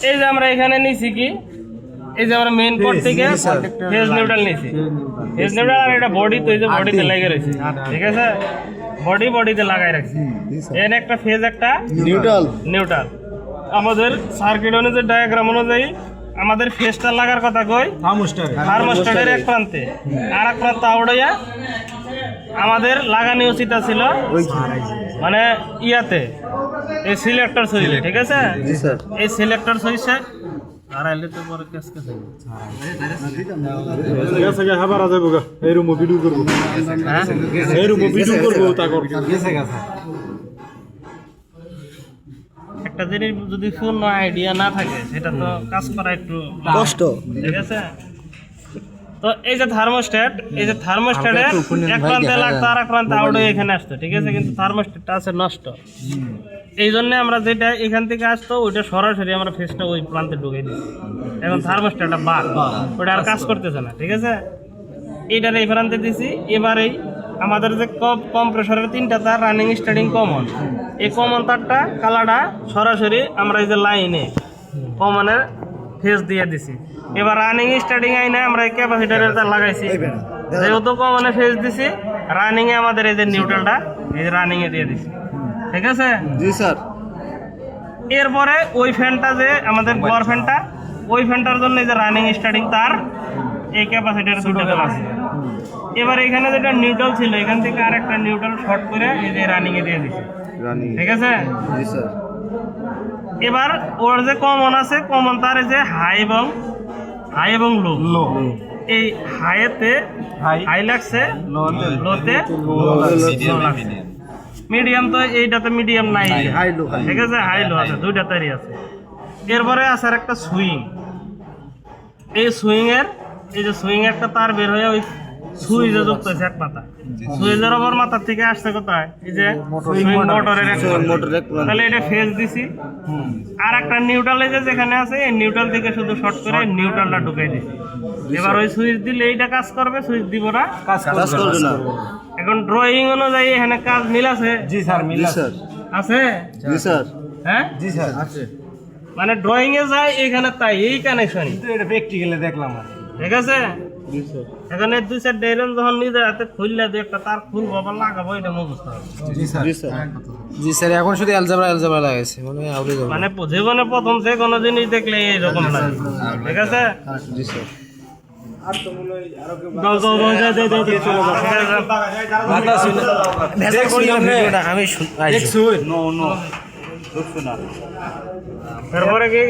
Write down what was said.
এই যে আমরা এখানে নিছি কি, এই যে আমরা মেইন কোড থেকে ফেজ নিউট্রাল নিছি। ফেজ নিউট্রাল আর এটা বডি, তো এই যে বডিতে লাগিয়ে রয়েছে, ঠিক আছে, বডিতে লাগাই রাখছি। এখানে একটা ফেজ, একটা নিউট্রাল। আমাদের সার্কিট অনুযায়ী, ডায়াগ্রাম অনুযায়ী আমাদের ফেজটা লাগার কথা কই থার্মোস্ট্যাটের এক প্রান্তে, আর এক প্রান্ত আউড়াইয়া আমাদের লাগানি উচিত ছিল মানে ইয়াতে, এই সিলেক্টর সুইচে, ঠিক আছে। এই সিলেক্টর সুইচে আর আইলে তো পরে কেস একটা জিনিস যদি পূর্ণ আইডিয়া না থাকে সেটা তো কাজ করা একটু কষ্ট, ঠিক আছে। তো এই যে থার্মোস্ট্যাট, এই যে থার্মোস্ট্যাটের এক প্রান্তে লাগতো আর এক প্রান্তে আউট হয়ে এখানে আসতো, ঠিক আছে, কিন্তু থার্মোস্ট্যাটটা আছে নষ্ট। এই জন্য আমরা যেটা এখান থেকে আসতো ওইটা সরাসরি আমরা ফেসটা ওই প্রান্তে ঢুকিয়ে দিই। এখন থার্মোস্ট্যাটটা বাদ, ওটা আর কাজ করতেছে না, ঠিক আছে। এইটার এই প্রান্তে দিছি। এবারেই আমাদের যে কম্প্রেসরের 3টা তার রানিং স্টার্টিং কমন, এই কমন তারটা কালারটা সরাসরি আমরা এই যে লাইনে কমনের ফেস দিয়ে দিছি। এবার রানিং স্টার্টিং আইনে আমরা এই ক্যাপাসিটরের তার লাগাইছি, যেহেতু কমনে ফেস দিছি, রানিং এ আমাদের এই যে নিউট্রালটা এই যে রানিং এ দিয়ে দিছি, ঠিক আছে। জি স্যার। এরপরে ওই ফ্যানটা যে আমাদের গড় ফ্যানটা, ওই ফ্যানটার জন্য এই যে রানিং স্টার্টিং তার এই ক্যাপাসিটরের দুটো আছে। এবার এখানে যেটা নিউট্রাল ছিল, এখান থেকে আর একটা নিউট্রাল শর্ট করে এই যে রানিং এ দিয়ে দিছি, ঠিক আছে। জি স্যার। এবার ওর যে কমন আছে, কমন তার যে হাই এবং লো, এই হাইতে হাই লাগছে, লোতে মিডিয়াম, তো এইটাতে মিডিয়াম নাই, ঠিক আছে, হাই লো আছে, দুইটা তারই আছে। এরপরে আছে আর একটা সুইং, এই সুইং একটা তার বের হয়ে ওই সুইচে যুক্ত হয়েছে এক পাতা, সুইচের ওপর মাথার থেকে আসছে কোথায়, এই যে মোটরের, তাহলে এটা ফেজ দিছি। আর একটা নিউট্রাল এই যে যেখানে আছে, এই নিউট্রাল থেকে শুধু শর্ট করে নিউট্রালটা ঢুকাই দিছি। এবার ওই সুইচ দিলে এইটা কাজ করবে, সুইচ দিব না কাজ করবে না। এখন ড্রয়িং অনুযায়ী এখানে কাজ মিল আছে? জি স্যার, মিল আছে। আছে? জি স্যার। হ্যাঁ জি স্যার আছে। মানে ড্রয়িং এ যায় এখানে তাই এই কানেকশন, কিন্তু এটা প্র্যাকটিক্যালি দেখলাম, ঠিক আছে। এখানে 2-4 ডায়লন যখন নিজে হাতে খুললে দু একটা তার খুলবো বা লাগাবো, এটা মুখস্থ হবে। জি স্যার। জি স্যার। এখন শুধু অ্যালজেব্রা লাগাইছে, মানে জীবনে প্রথম যে কোনো জিনিস দেখলে এইরকম লাগে, ঠিক আছে। জি স্যার। এরপরে কি